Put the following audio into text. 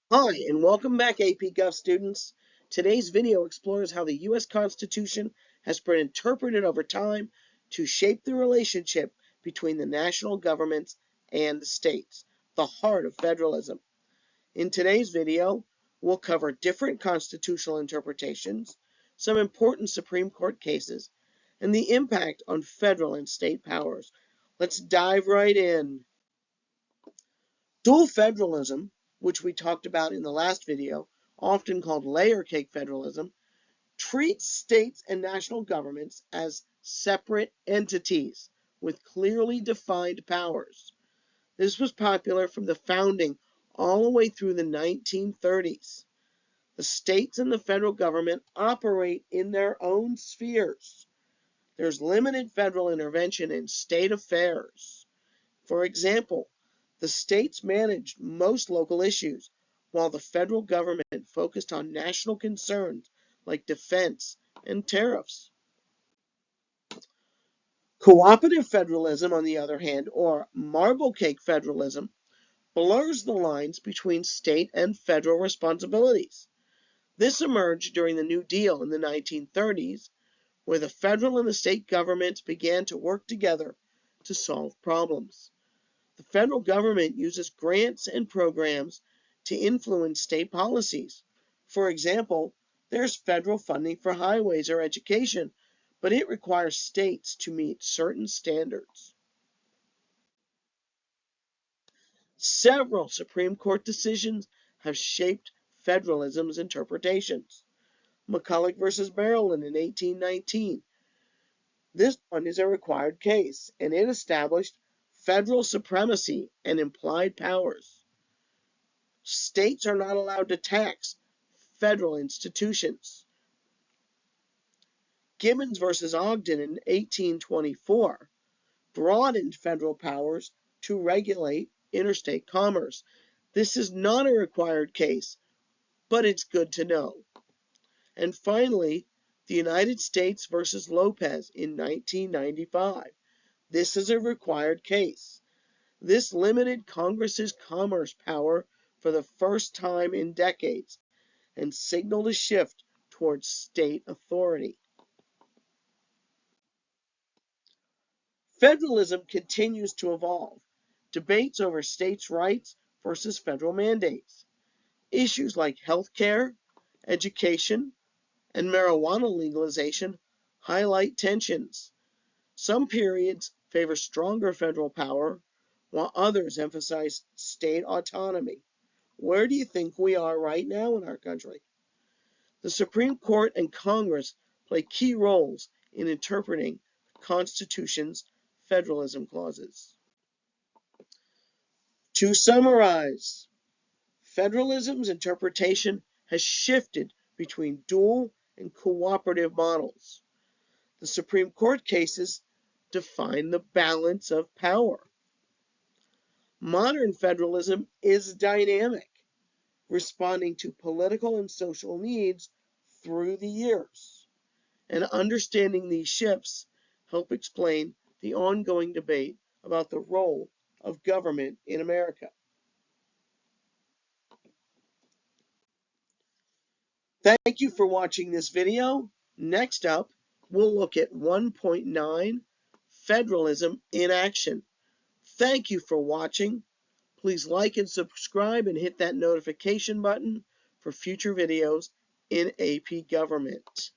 Hi, and welcome back, AP Gov students. Today's video explores how the U.S. Constitution has been interpreted over time to shape the relationship between the national governments and the states, the heart of federalism. In today's video, we'll cover different constitutional interpretations, some important Supreme Court cases, and the impact on federal and state powers. Let's dive right in. Dual federalism, which we talked about in the last video, often called layer cake federalism, treats states and national governments as separate entities with clearly defined powers. This was popular from the founding all the way through the 1930s. The states and the federal government operate in their own spheres. There's limited federal intervention in state affairs. For example, the states managed most local issues, while the federal government focused on national concerns like defense and tariffs. Cooperative federalism, on the other hand, or marble cake federalism, blurs the lines between state and federal responsibilities. This emerged during the New Deal in the 1930s, where the federal and the state governments began to work together to solve problems. The federal government uses grants and programs to influence state policies. For example, there's federal funding for highways or education, but it requires states to meet certain standards. Several Supreme Court decisions have shaped federalism's interpretations. McCulloch versus Maryland in 1819. This one is a required case, and it established federal supremacy and implied powers. States are not allowed to tax federal institutions. Gibbons versus Ogden in 1824 broadened federal powers to regulate interstate commerce. This is not a required case, but it's good to know. And finally, the United States versus Lopez in 1995. This is a required case. This limited Congress's commerce power for the first time in decades and signaled a shift towards state authority. Federalism continues to evolve. Debates over states' rights versus federal mandates. Issues like health care, education, and marijuana legalization highlight tensions. Some periods favor stronger federal power, while others emphasize state autonomy. Where do you think we are right now in our country? The Supreme Court and Congress play key roles in interpreting the Constitution's federalism clauses. To summarize, federalism's interpretation has shifted between dual and cooperative models. The Supreme Court cases define the balance of power. Modern federalism is dynamic, responding to political and social needs through the years. And understanding these shifts help explain the ongoing debate about the role of government in America. Thank you for watching this video. Next up, we'll look at 1.9, Federalism in Action. Thank you for watching. Please like and subscribe and hit that notification button for future videos in AP Government.